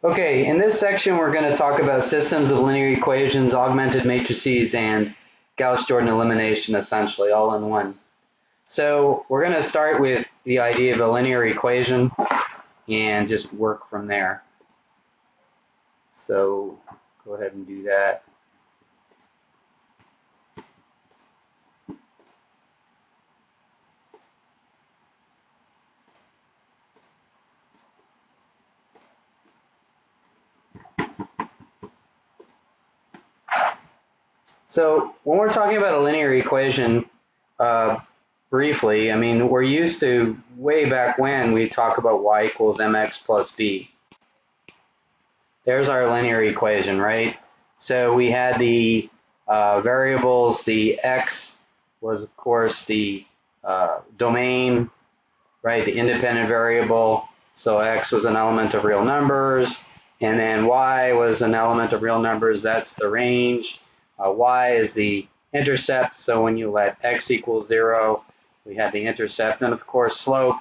Okay, in this section we're going to talk about systems of linear equations, augmented matrices, and Gauss-Jordan elimination, essentially, all in one. So we're going to start with the idea of a linear equation and just work from there. So go ahead and do that. So when we're talking about a linear equation, briefly, I mean, we're used to way back when we talk about y equals mx plus b. There's our linear equation, right? So we had the variables. The x was, of course, the domain, right? The independent variable. So x was an element of real numbers, and then y was an element of real numbers. That's the range. Y is the intercept. So when you let x equal 0, we had the intercept, and of course slope.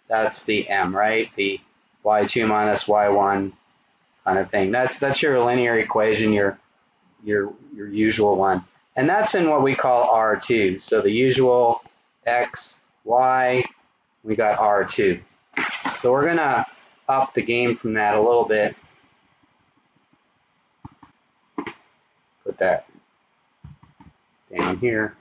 That's the m, right? The y2 minus y1 kind of thing. That's your linear equation, your usual one, and that's in what we call R2. So the usual x, y, we got R2. So we're gonna up the game from that a little bit. Put that down here.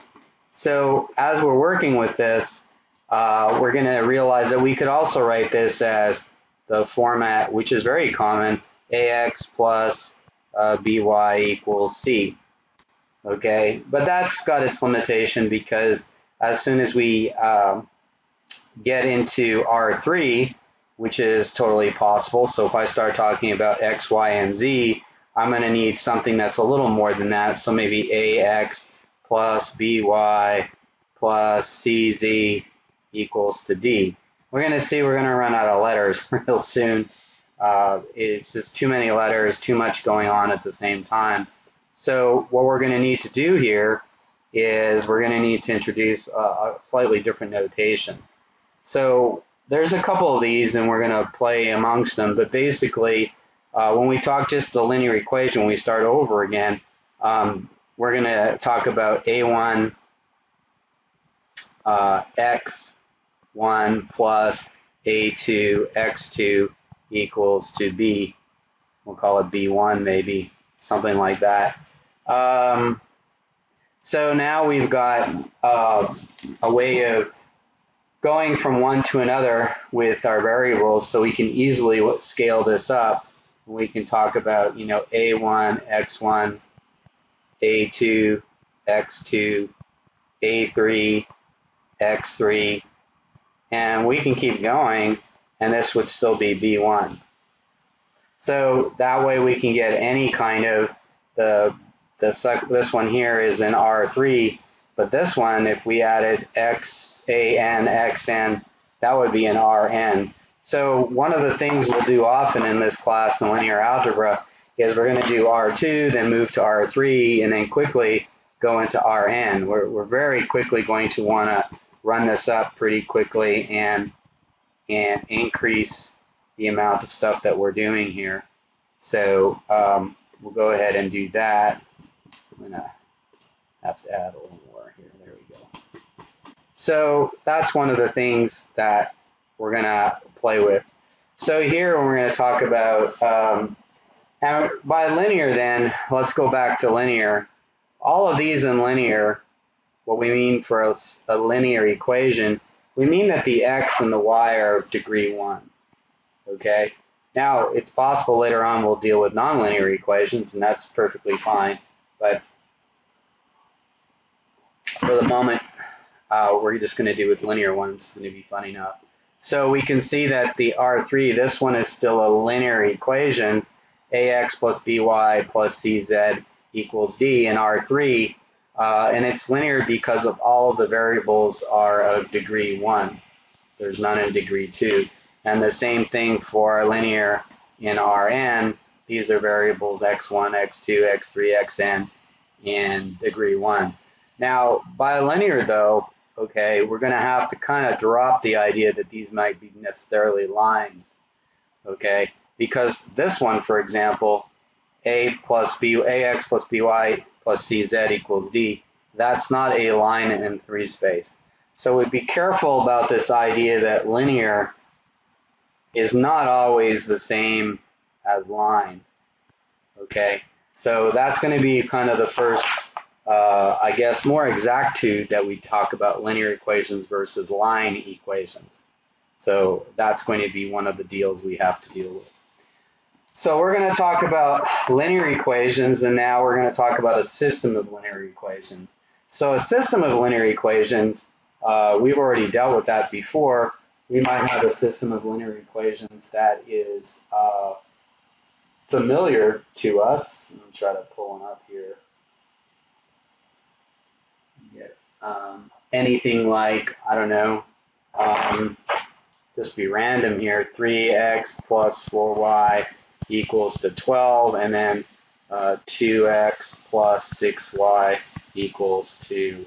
So as we're working with this, we're gonna realize that we could also write this as the format, which is very common, ax plus by equals c. Okay, but that's got its limitation because as soon as we get into R3, which is totally possible, so if I start talking about x, y, and z, I'm going to need something that's a little more than that, so maybe ax plus by plus cz equals to d. We're going to see we're going to run out of letters real soon. It's just too many letters, too much going on at the same time. So what we're going to need to do here is we're going to need to introduce a slightly different notation. So there's a couple of these and we're going to play amongst them, but basically when we talk just the linear equation, when we start over again, we're going to talk about a1 x1 plus a2 x2 equals to b. We'll call it b1 maybe, something like that. So now we've got a way of going from one to another with our variables, so we can easily scale this up. We can talk about, you know, a1, x1, a2, x2, a3, x3, and we can keep going, and this would still be b1. So that way we can get any kind of this one here is in R3, but this one, if we added xan, xn, that would be in Rn. So one of the things we'll do often in this class in linear algebra is we're going to do R2, then move to R3, and then quickly go into Rn. We're very quickly going to want to run this up pretty quickly and increase the amount of stuff that we're doing here. So we'll go ahead and do that. I'm going to have to add a little more here. There we go. So that's one of the things that we're going to play with. So here we're going to talk about, and by linear then, let's go back to linear. All of these in linear, what we mean for a linear equation, we mean that the x and the y are of degree 1. Okay? Now, it's possible later on we'll deal with nonlinear equations, and that's perfectly fine. But for the moment, we're just going to do with linear ones. It's going to be fun enough. So we can see that the R3, this one is still a linear equation, ax plus by plus cz equals d in R3. And it's linear because of all of the variables are of degree 1. There's none in degree 2. And the same thing for linear in Rn. These are variables x1, x2, x3, xn in degree 1. Now, bilinear though, okay, we're going to have to kind of drop the idea that these might be necessarily lines, okay, because this one, for example, ax plus by plus cz equals d, that's not a line in 3 space. So we'd be careful about this idea that linear is not always the same as line. Okay, so that's going to be kind of the first, I guess, more exactitude that we talk about linear equations versus line equations. So that's going to be one of the deals we have to deal with. So we're going to talk about linear equations, and now we're going to talk about a system of linear equations. So a system of linear equations, we've already dealt with that before. We might have a system of linear equations that is familiar to us. Let me try to pull one up here. Anything like, I don't know, just be random here, 3x plus 4y equals to 12, and then 2x plus 6y equals to,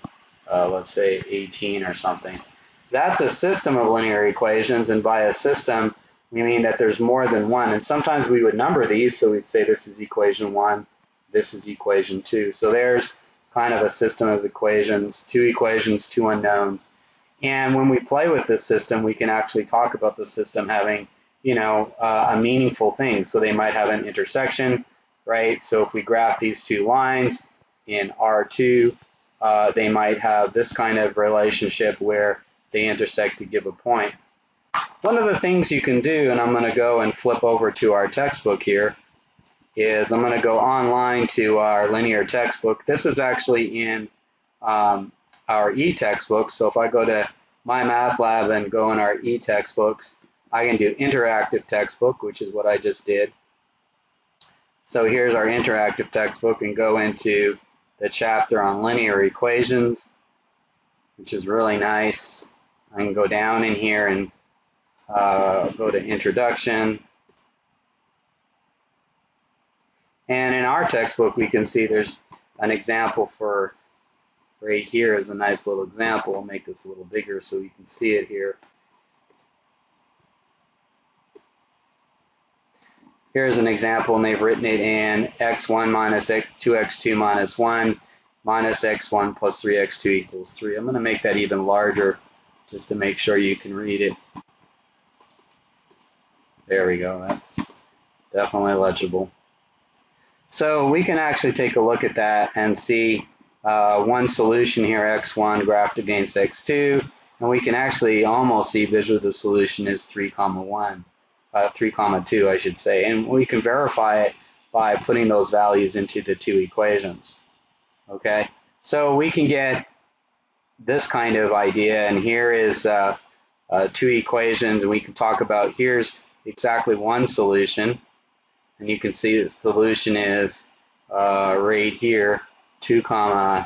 let's say, 18 or something. That's a system of linear equations, and by a system, we mean that there's more than one. And sometimes we would number these, so we'd say this is equation 1, this is equation 2. So there's kind of a system of equations, 2 equations, 2 unknowns. And when we play with this system, we can actually talk about the system having, a meaningful thing. So they might have an intersection, right? So if we graph these 2 lines in R2, they might have this kind of relationship where they intersect to give a point. One of the things you can do, and I'm going to go and flip over to our textbook here, is I'm going to go online to our linear textbook. This is actually in our e-textbook. So if I go to My Math Lab and go in our e-textbooks, I can do interactive textbook, which is what I just did. So here's our interactive textbook, and go into the chapter on linear equations, which is really nice. I can go down in here and go to introduction. And in our textbook, we can see there's an example for, right here is a nice little example. I'll make this a little bigger so you can see it here. Here's an example, and they've written it in x1 minus 2x2 minus 1 minus x1 plus 3x2 equals 3. I'm going to make that even larger just to make sure you can read it. There we go. That's definitely legible. So we can actually take a look at that and see one solution here, x1 graphed against x2, and we can actually almost see visually the solution is 3, 2, I should say, and we can verify it by putting those values into the 2 equations. Okay, so we can get this kind of idea, and here is 2 equations, and we can talk about here's exactly one solution. And you can see the solution is right here, 0,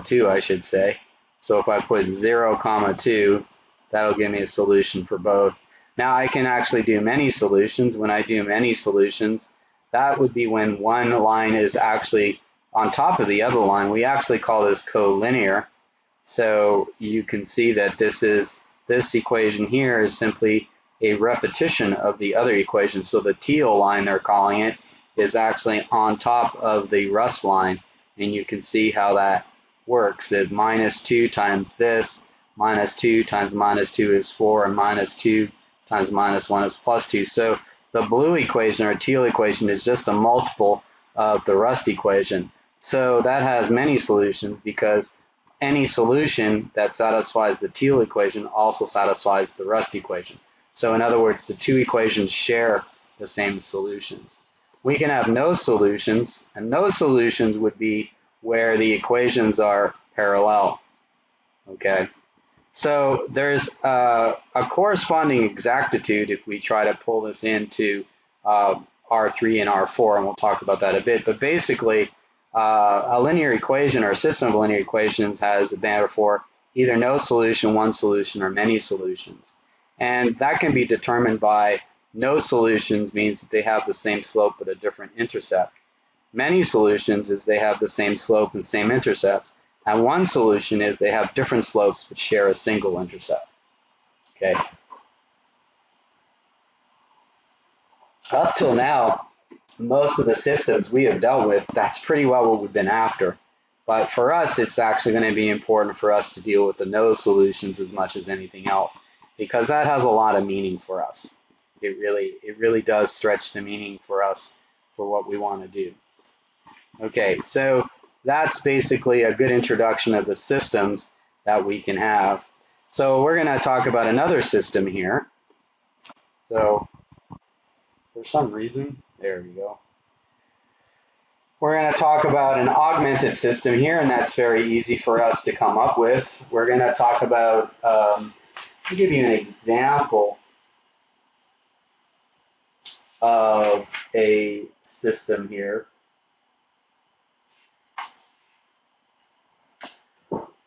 2, I should say. So if I put 0, 2, that'll give me a solution for both. Now I can actually do many solutions. When I do many solutions, that would be when one line is actually on top of the other line. We actually call this collinear. So you can see that this equation here is simply a repetition of the other equation. So the teal line, they're calling it, is actually on top of the rust line, and you can see how that works. That minus 2 times this, minus 2 times minus 2 is 4, and minus 2 times minus 1 is plus 2. So the blue equation or teal equation is just a multiple of the rust equation. So that has many solutions because any solution that satisfies the teal equation also satisfies the rust equation. So in other words, the 2 equations share the same solutions. We can have no solutions, and no solutions would be where the equations are parallel. Okay, so there's a corresponding exactitude if we try to pull this into R3 and R4, and we'll talk about that a bit. But basically, a linear equation or a system of linear equations has therefore either no solution, one solution, or many solutions. And that can be determined by no solutions means that they have the same slope but a different intercept. Many solutions is they have the same slope and same intercepts. And one solution is they have different slopes but share a single intercept. Okay. Up till now, most of the systems we have dealt with, that's pretty well what we've been after. But for us, it's actually going to be important for us to deal with the no solutions as much as anything else, because that has a lot of meaning for us. It really does stretch the meaning for us for what we want to do. Okay, so that's basically a good introduction of the systems that we can have. So we're going to talk about another system here. So for some reason, there we go. We're going to talk about an augmented system here, and that's very easy for us to come up with. We're going to talk about, I'll give you an example of a system here.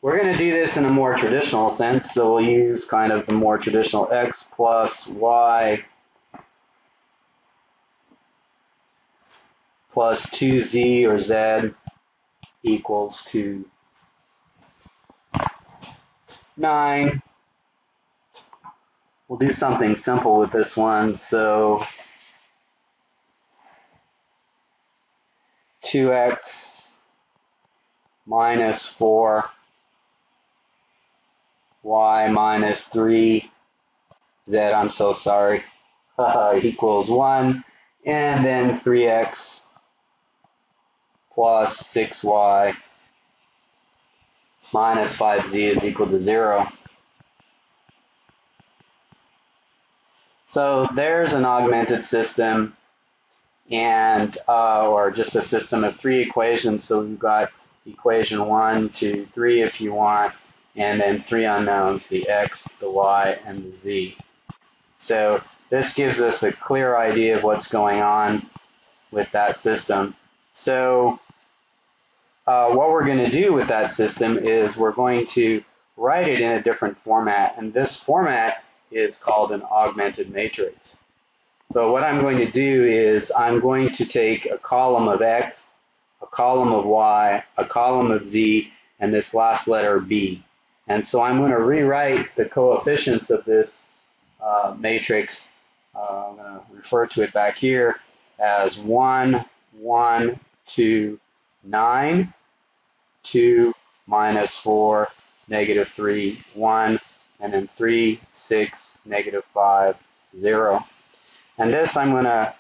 We're going to do this in a more traditional sense, so we'll use kind of the more traditional x plus y plus 2z or z equals to 9. We'll do something simple with this one, so 2x minus 4 y minus 3 z, I'm so sorry, equals 1, and then 3x plus 6y minus 5z is equal to 0. So there's an augmented system, and or just a system of 3 equations. So we've got equation 1, 2, 3 if you want, and then 3 unknowns, the x, the y, and the z. So this gives us a clear idea of what's going on with that system. So what we're going to do with that system is we're going to write it in a different format, and this format is called an augmented matrix. So what I'm going to do is I'm going to take a column of x, a column of y, a column of z, and this last letter b. And so I'm going to rewrite the coefficients of this matrix. I'm going to refer to it back here as 1, 1, 2, 9, 2, minus 4, negative 3, 1, and then 3, 6, negative 5, 0. And this I'm going to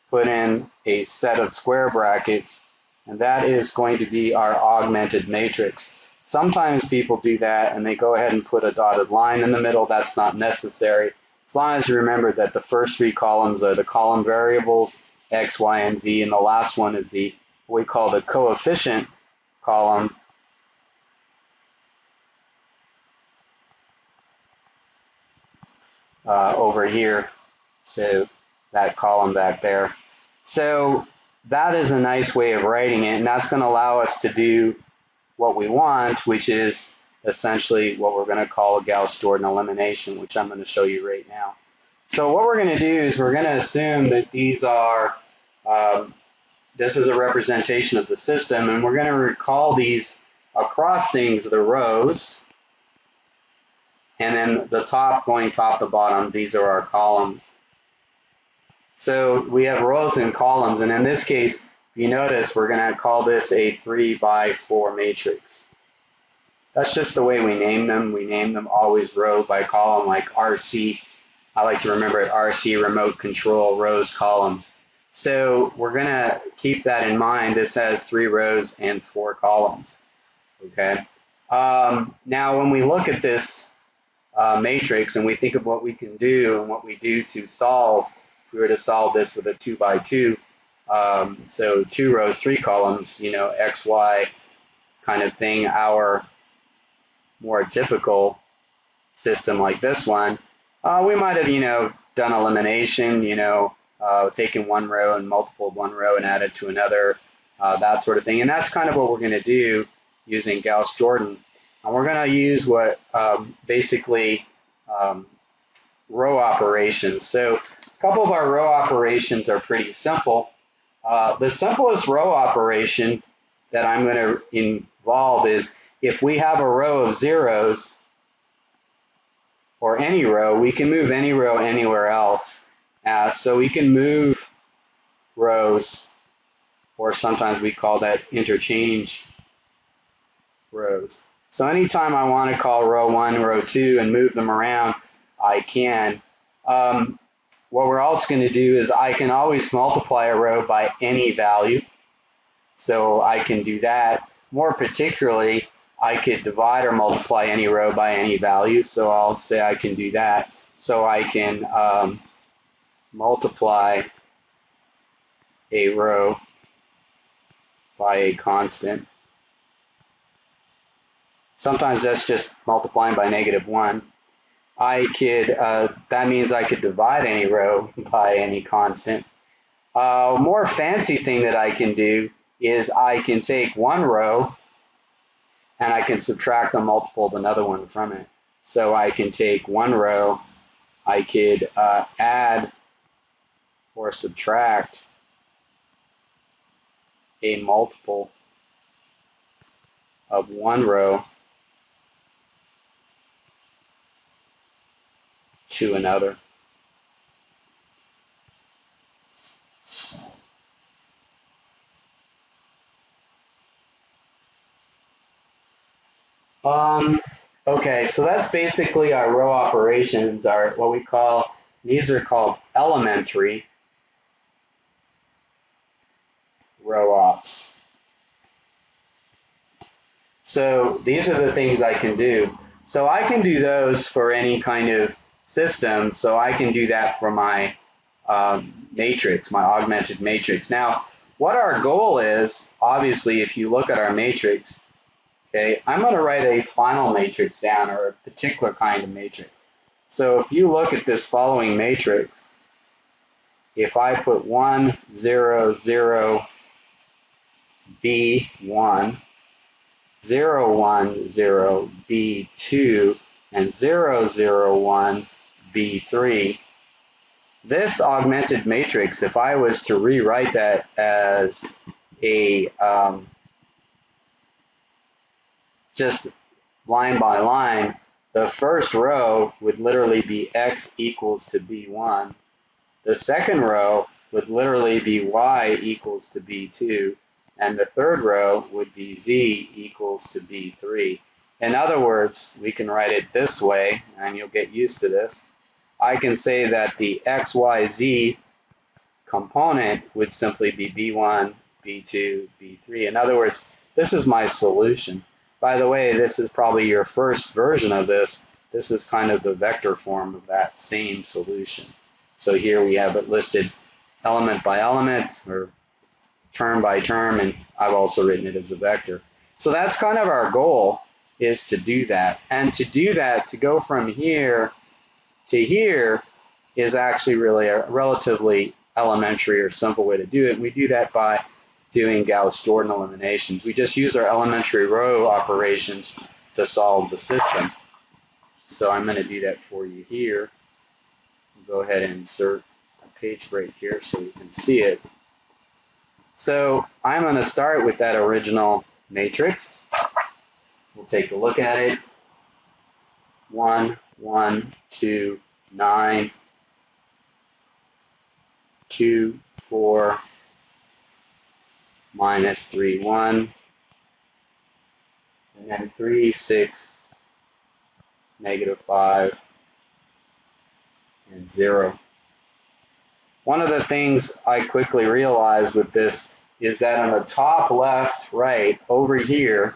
put in a set of square brackets, and that is going to be our augmented matrix. Sometimes people do that and they go ahead and put a dotted line in the middle. That's not necessary. As long as you remember that the first 3 columns are the column variables, x, y, and z, and the last one is the what we call the coefficient column. Over here to that column back there. So that is a nice way of writing it, and that's going to allow us to do what we want, which is essentially what we're going to call a Gauss-Jordan elimination, which I'm going to show you right now. So what we're going to do is we're going to assume that these are, this is a representation of the system, and we're going to recall these across things, the rows, and then the top going top to bottom, these are our columns. So we have rows and columns, and in this case, if you notice, we're going to call this a 3 by 4 matrix. That's just the way we name them. We name them always row by column, like RC. I like to remember it, RC, remote control, rows, columns. So we're going to keep that in mind. This has 3 rows and 4 columns. Okay. Now, when we look at this matrix and we think of what we can do and what we do to solve, if we were to solve this with a 2 by 2, so 2 rows, 3 columns, you know, x, y kind of thing, our more typical system like this one, we might have, you know, done elimination, you know, taken one row and multiple one row and added to another, that sort of thing. And that's kind of what we're going to do using Gauss-Jordan. And we're going to use what basically row operations. So a couple of our row operations are pretty simple. The simplest row operation that I'm going to involve is if we have a row of zeros, or any row, we can move any row anywhere else. So we can move rows, or sometimes we call that interchange rows. So anytime I want to call row 1, row 2, and move them around, I can. What we're also going to do is I can always multiply a row by any value. So I can do that. More particularly, I could divide or multiply any row by any value. So I'll say I can do that. So I can multiply a row by a constant. Sometimes that's just multiplying by -1. I could, that means I could divide any row by any constant. More fancy thing that I can do is I can take one row and I can subtract a multiple of another one from it. So I can take one row, I could add or subtract a multiple of one row to another. Okay, so that's basically our row operations, are what we call, these are called elementary row ops. So these are the things I can do. So I can do those for any kind of system. So I can do that for my matrix, my augmented matrix. Now, what our goal is, obviously, if you look at our matrix, okay, I'm going to write a final matrix down, or a particular kind of matrix. So if you look at this following matrix, if I put 1, 0, 0, B1, 0, 1, 0, B2, and 0, 0, 1, B3, this augmented matrix, if I was to rewrite that as a just line by line, the first row would literally be x equals to b1. The second row would literally be y equals to b2. And the third row would be z equals to b3. In other words, we can write it this way, and you'll get used to this. I can say that the x, y, z component would simply be b1, b2, b3. In other words, this is my solution. By the way, this is probably your first version of this. This is kind of the vector form of that same solution. So here we have it listed element by element, or term by term, and I've also written it as a vector. So that's kind of our goal, is to do that. And to do that, to go from here to here, is actually really a relatively elementary or simple way to do it. And we do that by doing Gauss-Jordan eliminations. We just use our elementary row operations to solve the system. So I'm going to do that for you here. Go ahead and insert a page break here so you can see it. So I'm going to start with that original matrix. We'll take a look at it. 1, 1, 2, 9, 2, 4, minus 3, 1, and then 3, 6, -5, and 0. One of the things I quickly realized with this is that on the top left, right, over here,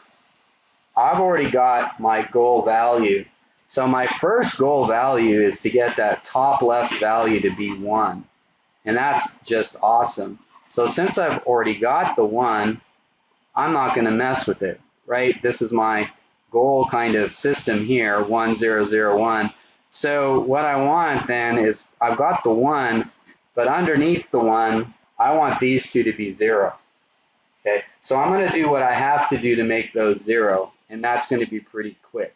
I've already got my goal value. So my first goal value is to get that top left value to be 1. And that's just awesome. So since I've already got the 1, I'm not going to mess with it, right? This is my goal kind of system here, 1, 0, 0, 1. So what I want then is, I've got the 1, but underneath the 1, I want these two to be 0. Okay, so I'm going to do what I have to do to make those 0, and that's going to be pretty quick.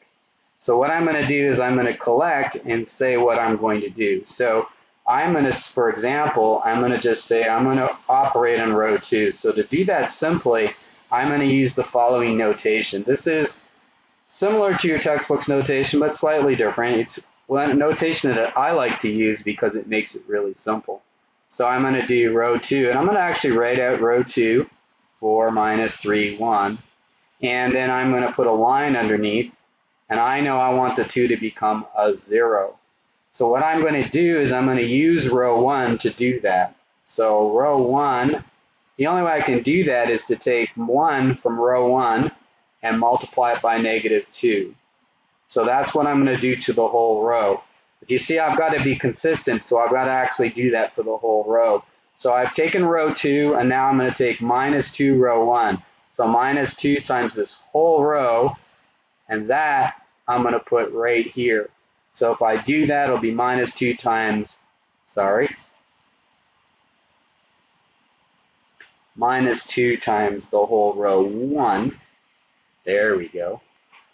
So what I'm going to do is I'm going to collect and say what I'm going to do. So I'm going to, for example, I'm going to just say I'm going to operate on row 2. So to do that simply, I'm going to use the following notation. This is similar to your textbook's notation, but slightly different. It's a notation that I like to use because it makes it really simple. So I'm going to do row 2, and I'm going to actually write out row 2, 4 minus 3, 1. And then I'm going to put a line underneath, and I know I want the 2 to become a 0. So what I'm going to do is I'm going to use row 1 to do that. So row 1, the only way I can do that is to take 1 from row 1 and multiply it by negative 2. So that's what I'm going to do to the whole row. But you see, I've got to be consistent, so I've got to actually do that for the whole row. So I've taken row 2, and now I'm going to take minus 2 row 1. So minus 2 times this whole row, and that I'm going to put right here. So if I do that, it'll be minus 2 times, minus 2 times the whole row 1. There we go.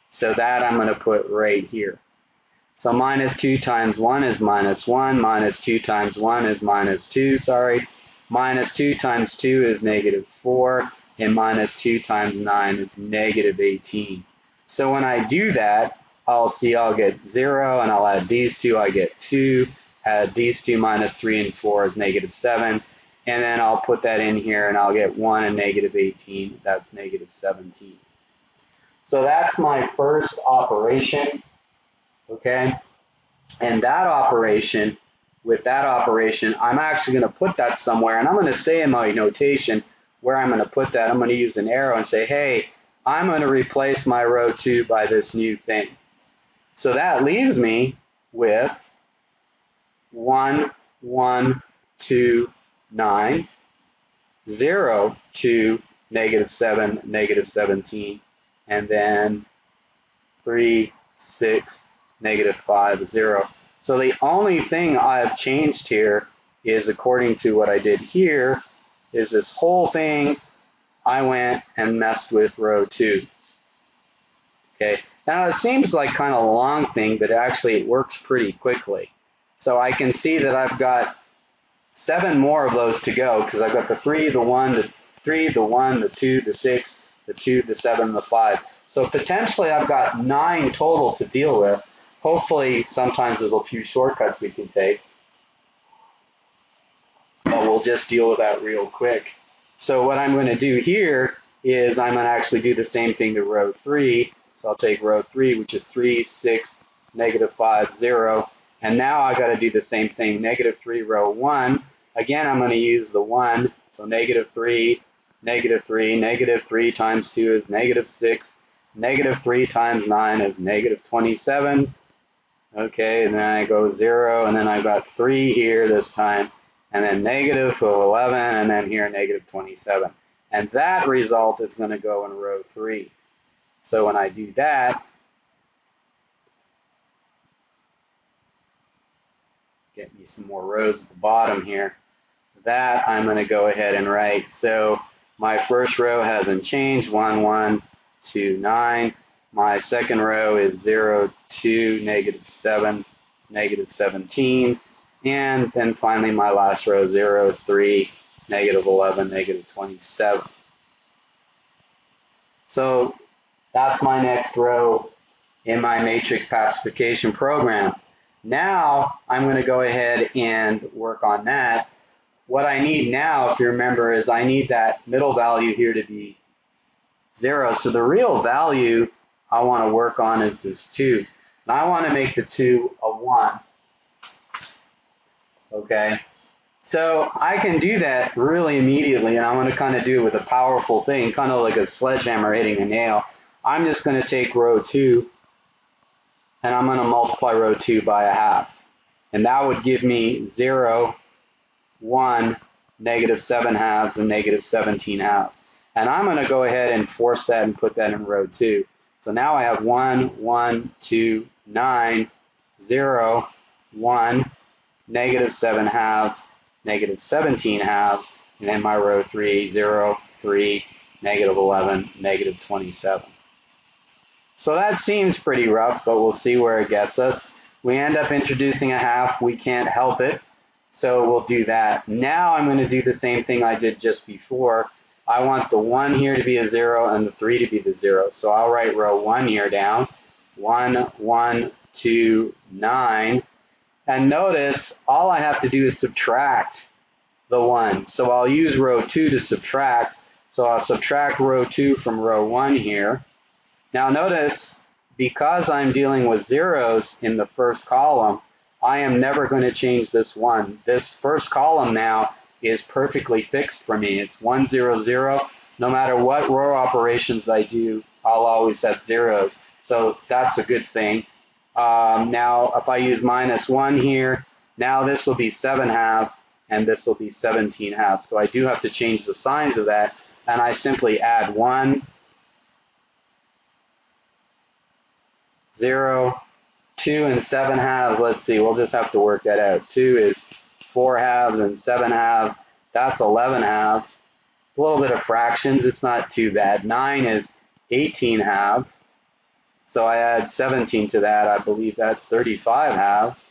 So that I'm going to put right here. So minus 2 times 1 is minus 1. Minus 2 times 1 is minus 2, Minus 2 times 2 is negative 4. And minus 2 times 9 is negative 18. So when I do that, I'll get 0, and I'll add these two, I get 2. Add these two, minus 3 and 4 is negative 7. And then I'll put that in here, and I'll get 1 and negative 18. That's negative 17. So that's my first operation, okay? And that operation, with that operation, I'm actually going to put that somewhere, and I'm going to say in my notation where I'm going to put that. I'm going to use an arrow and say, hey, I'm going to replace my row 2 by this new thing. So that leaves me with 1, 1, 2, 9, 0, 2, negative 7, negative 17, and then 3, 6, negative 5, 0. So the only thing I've changed here is, according to what I did here, is this whole thing I went and messed with row 2. Okay, now it seems like kind of a long thing, but actually it works pretty quickly. So I can see that I've got 7 more of those to go, because I've got the 3, the 1, the 3, the 1, the 2, the 6, the 2, the 7, the 5. So potentially I've got 9 total to deal with. Hopefully sometimes there's a few shortcuts we can take, but we'll just deal with that real quick. So what I'm going to do here is I'm going to actually do the same thing to row 3. So I'll take row 3, which is 3, 6, negative 5, 0. And now I've got to do the same thing, negative 3, row 1. Again, I'm going to use the 1. So negative 3, negative 3, negative 3 times 2 is negative 6. Negative 3 times 9 is negative 27. Okay, and then I go 0, and then I've got 3 here this time, and then negative 11, and then here negative 27. And that result is going to go in row 3. So when I do that, get me some more rows at the bottom here, that I'm going to go ahead and write. So my first row hasn't changed, 1, 1, 2, 9. My second row is 0, 2, negative 7, negative 17. And then finally my last row, 0, 3, negative 11, negative 27. So that's my next row in my matrix pacification program. Now I'm going to go ahead and work on that. What I need now, if you remember, is I need that middle value here to be 0. So the real value I want to work on is this 2. And I want to make the 2 a 1. Okay? So I can do that really immediately, and I'm going to kind of do it with a powerful thing, kind of like a sledgehammer hitting a nail. I'm just going to take row 2, and I'm going to multiply row 2 by a half. And that would give me 0, 1, negative 7 halves, and negative 17 halves. And I'm going to go ahead and force that and put that in row 2. So now I have 1, 1, 2, 9, 0, 1, negative 7 halves, negative 17 halves, and then my row 3, 0, 3, negative 11, negative 27. So that seems pretty rough, but we'll see where it gets us. We end up introducing a half. We can't help it. So we'll do that. Now I'm going to do the same thing I did just before. I want the 1 here to be a 0 and the 3 to be the 0. So I'll write row 1 here down. 1, 1, 2, 9. And notice all I have to do is subtract the 1. So I'll use row 2 to subtract. So I'll subtract row 2 from row 1 here. Now notice, because I'm dealing with zeros in the first column, I am never going to change this 1. This first column now is perfectly fixed for me. It's 1, 0, 0. No matter what row operations I do, I'll always have zeros. So that's a good thing. Now, if I use minus 1 here, now this will be 7 halves, and this will be 17 halves. So I do have to change the signs of that, and I simply add 1, 0, 2, and 7 halves. Let's see, we'll just have to work that out. 2 is 4 halves, and 7 halves, that's 11 halves. A little bit of fractions, it's not too bad. 9 is 18 halves. So I add 17 to that, I believe that's 35 halves.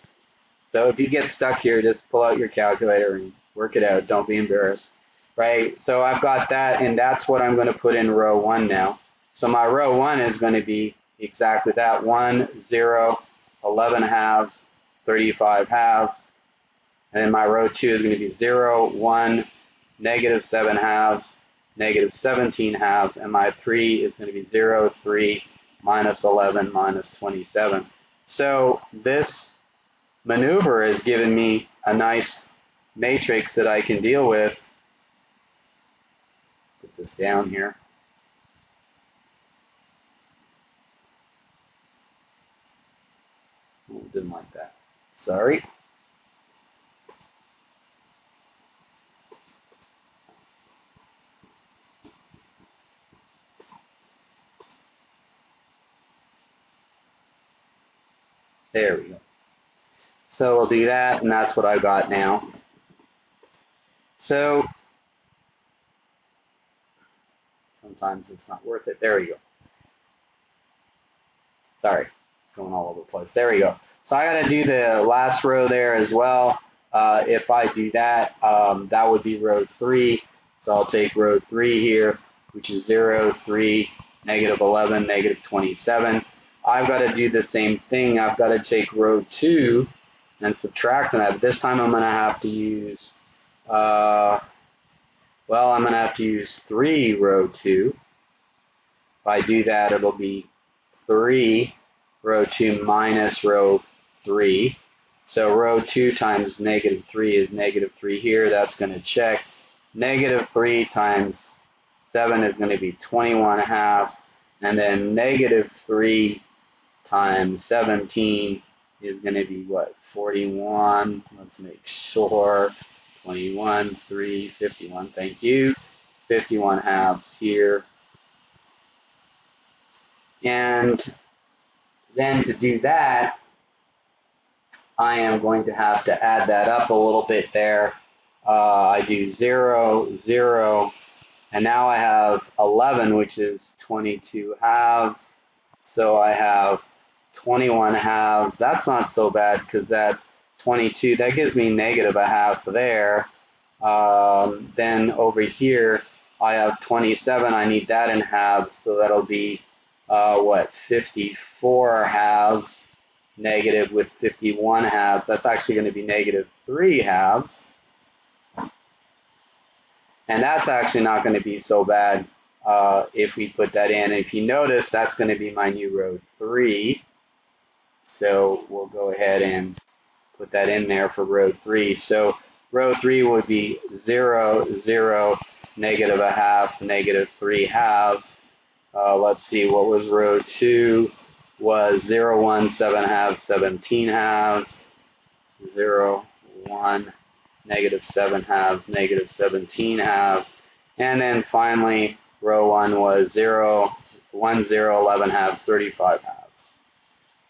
So if you get stuck here, just pull out your calculator and work it out. Don't be embarrassed, right? So I've got that, and that's what I'm going to put in row 1 now. So my row 1 is going to be exactly that: 1, 0, 11 halves, 35 halves. And then my row 2 is going to be 0, 1, negative 7 halves, negative 17 halves, and my 3 is going to be 0, 3, minus 11, minus 27. So this maneuver has given me a nice matrix that I can deal with. Put this down here. Oh, didn't like that. Sorry. There we go. So we'll do that, and that's what I got now. So sometimes it's not worth it. There we go. Sorry, going all over the place. There we go. So I got to do the last row there as well. If I do that, that would be row 3. So I'll take row 3 here, which is 0, 3, negative 11, negative 27. I've got to do the same thing. I've got to take row 2 and subtract from that. But this time I'm going to have to use, well, I'm going to have to use 3 row 2. If I do that, it'll be 3 row 2 minus row 3. So row 2 times negative 3 is negative 3 here. That's going to check. Negative 3 times 7 is going to be 21 halves. And then negative 3 times 17 is going to be what? 41. Let's make sure. 21, 3, 51. Thank you. 51 halves here. And then to do that, I am going to have to add that up a little bit there. I do 0, 0, and now I have 11, which is 22 halves. So I have 21 halves. That's not so bad because that's 22. That gives me negative a half there. Then over here, I have 27. I need that in halves, so that'll be what, 54 halves, negative with 51 halves. That's actually going to be negative 3 halves. And that's actually not going to be so bad if we put that in. If you notice, that's going to be my new row 3. So we'll go ahead and put that in there for row 3. So row 3 would be 0, 0, negative a half, negative 3 halves. Let's see, what was row 2? Was 0, 1, 7 halves, 17 halves. 0, 1, negative 7 halves, negative 17 halves. And then finally, row 1 was 0, 1, 0, 11 halves, 35 halves.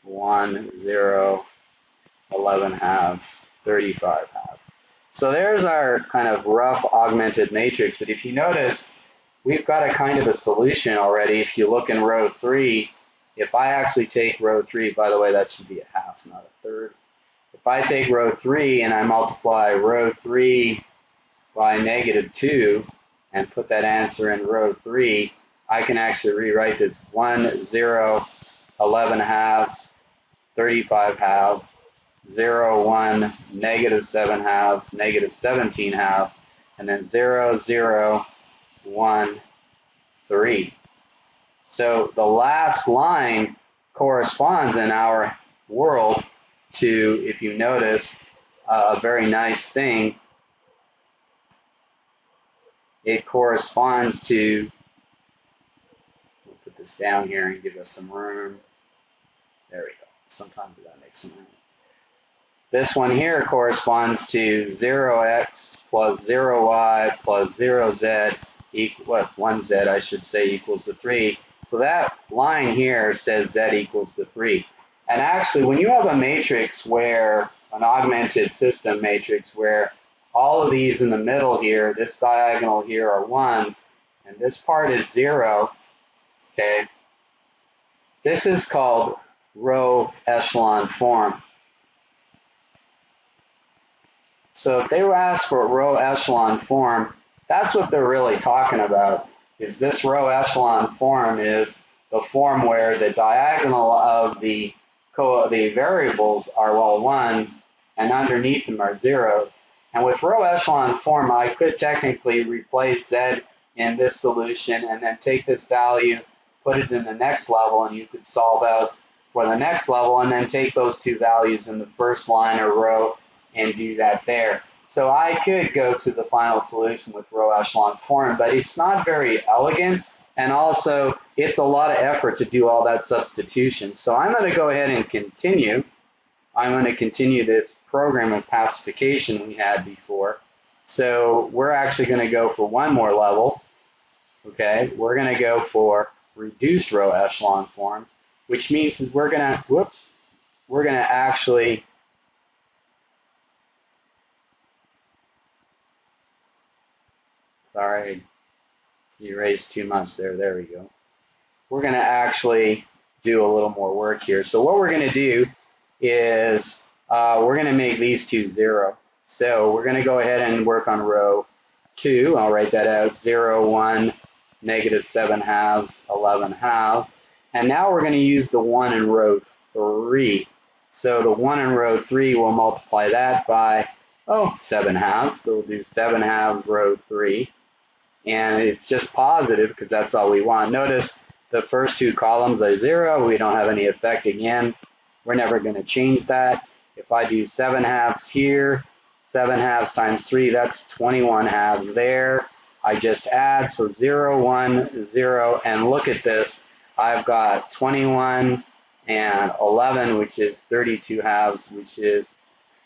1, 0, 11 halves, 35 halves. So there's our kind of rough augmented matrix. But if you notice, we've got a kind of a solution already. If you look in row 3, if I actually take row 3, by the way, that should be a half, not a third. If I take row 3 and I multiply row 3 by negative 2 and put that answer in row 3, I can actually rewrite this 1, 0, 11 halves, 35 halves. 0, 1, negative 7 halves, negative 17 halves, and then 0, 0, 1, 3. So the last line corresponds in our world to, if you notice, a very nice thing. It corresponds to, we'll put this down here and give us some room. There we go. Sometimes we gotta make some room. This one here corresponds to 0x plus 0y plus 0z equal, 1z I should say, equals to 3. So that line here says z equals to 3. And actually, when you have a matrix where, an augmented system matrix, where all of these in the middle here, this diagonal here are 1s, and this part is 0, okay, this is called row echelon form. So if they were asked for row echelon form, that's what they're really talking about. Is this row echelon form is the form where the diagonal of the variables are all 1s and underneath them are 0s. And with row echelon form, I could technically replace z in this solution and then take this value, put it in the next level, and you could solve out for the next level and then take those two values in the first line or row and do that there. So I could go to the final solution with row echelon form, but it's not very elegant, and also it's a lot of effort to do all that substitution. So I'm going to go ahead and continue. I'm going to continue this program of pacification we had before. So we're actually going to go for one more level. Okay, we're going to go for reduced row echelon form, which means is we're going to, we're going to actually sorry, you erased too much there. There we go. We're going to actually do a little more work here. So what we're going to do is we're going to make these two 0. So we're going to go ahead and work on row 2. I'll write that out. 0, 1, negative 7 halves, 11 halves. And now we're going to use the 1 in row 3. So the 1 in row 3, we'll multiply that by, 7 halves. So we'll do 7 halves row 3. And it's just positive because that's all we want. Notice the first two columns are 0. We don't have any effect again. We're never going to change that. If I do 7 halves here, 7 halves times 3, that's 21 halves there. I just add, so 0, 1, 0, and look at this. I've got 21 and 11, which is 32 halves, which is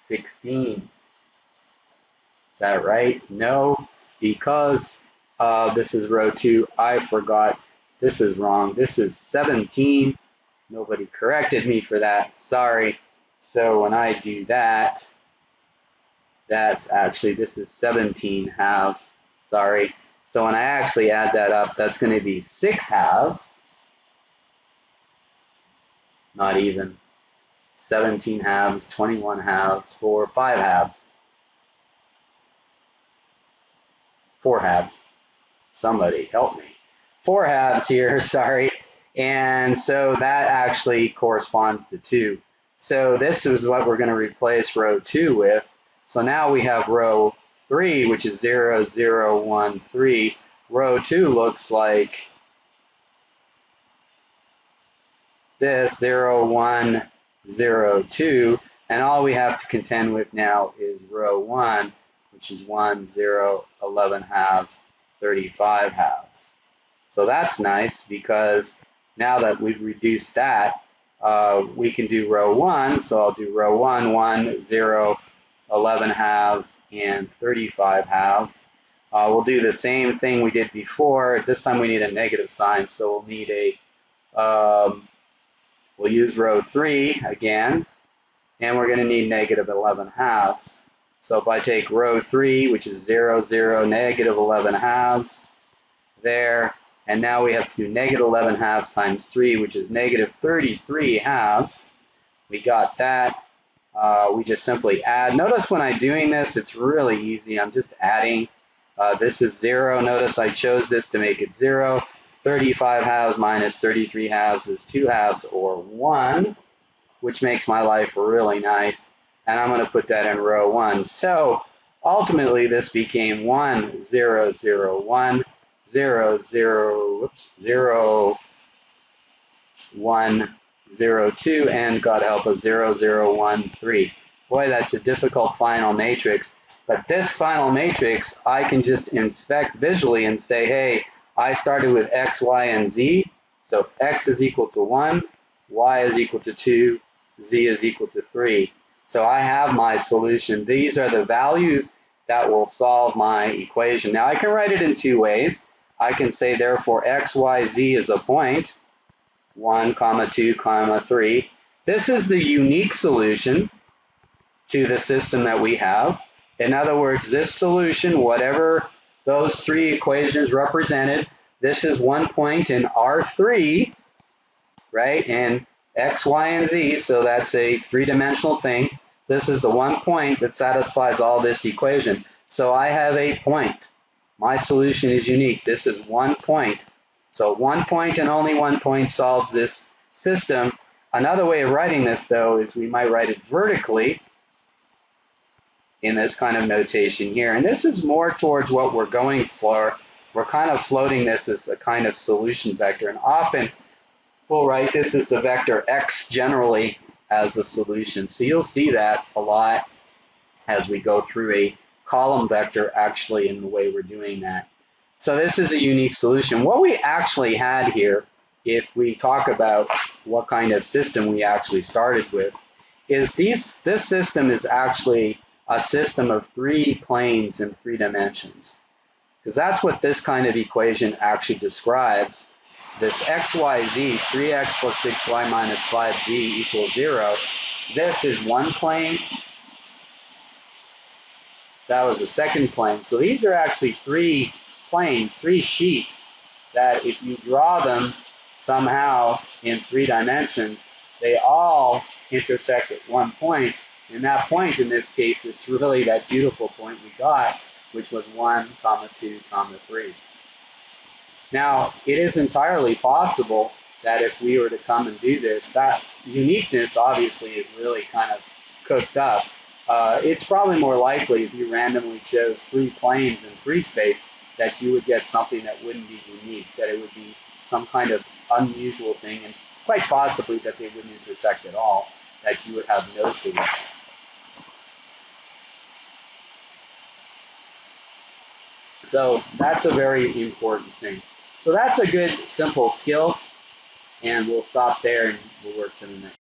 16. Is that right? No, because this is row 2. I forgot. This is wrong. This is 17. Nobody corrected me for that. Sorry. So when I do that, that's actually, this is 17 halves. Sorry. So when I actually add that up, that's going to be 6 halves. Not even. 17 halves, 21 halves, 4, 5 halves. 4 halves. Somebody help me. 4 halves here, sorry. And so that actually corresponds to 2. So this is what we're going to replace row 2 with. So now we have row 3, which is 0, 0, 1, 3. Row 2 looks like this, 0, 1, 0, 2. And all we have to contend with now is row 1, which is 1, 0, 11 halves, 35 halves. So that's nice because now that we've reduced that, we can do row 1. So I'll do row 1, 1, 0, 11 halves, and 35 halves. We'll do the same thing we did before. This time we need a negative sign, so we'll need a, we'll use row 3 again, and we're going to need negative 11 halves. So if I take row 3, which is 0, 0, negative 11 halves, there, and now we have to do negative 11 halves times 3, which is negative 33 halves. We got that. We just simply add. Notice when I'm doing this, it's really easy. I'm just adding. This is 0. Notice I chose this to make it 0. 35 halves minus 33 halves is 2 halves, or 1, which makes my life really nice. and I'm going to put that in row 1. So ultimately this became 1, 0, 0, 1, 0, 0, whoops, 0, 1, 0, 2, and God help us, 0, 0, 1, 3. Boy, that's a difficult final matrix. But this final matrix, I can just inspect visually and say, hey, I started with x, y, and z. So x is equal to 1, y is equal to 2, z is equal to 3. So I have my solution. These are the values that will solve my equation. Now I can write it in two ways. I can say, therefore, x, y, z is a point. 1, 2, 3. This is the unique solution to the system that we have. In other words, this solution, whatever those three equations represented, this is one point in R3, right? And X, Y, and Z, so that's a three-dimensional thing. This is the one point that satisfies all this equation. So I have a point. My solution is unique. This is one point. So one point and only one point solves this system. Another way of writing this, though, is we might write it vertically in this kind of notation here. And this is more towards what we're going for. We're kind of floating this as a kind of solution vector. And often we'll write this as the vector x generally as the solution. So you'll see that a lot as we go through a column vector actually in the way we're doing that. So this is a unique solution. What we actually had here, if we talk about what kind of system we actually started with, is this system is actually a system of three planes in three dimensions. Because that's what this kind of equation actually describes. This xyz, 3x plus 6y minus 5z equals 0. This is one plane. That was the second plane. So these are actually three planes, three sheets, that if you draw them somehow in three dimensions, they all intersect at one point. And that point in this case is really that beautiful point we got, which was 1, 2, 3. Now, it is entirely possible that if we were to come and do this, that uniqueness obviously is really kind of cooked up. It's probably more likely if you randomly chose three planes in free space that you would get something that wouldn't be unique, that it would be some kind of unusual thing, and quite possibly that they wouldn't intersect at all, that you would have no solution. So that's a very important thing. So that's a good simple skill, and we'll stop there and we'll work to the next.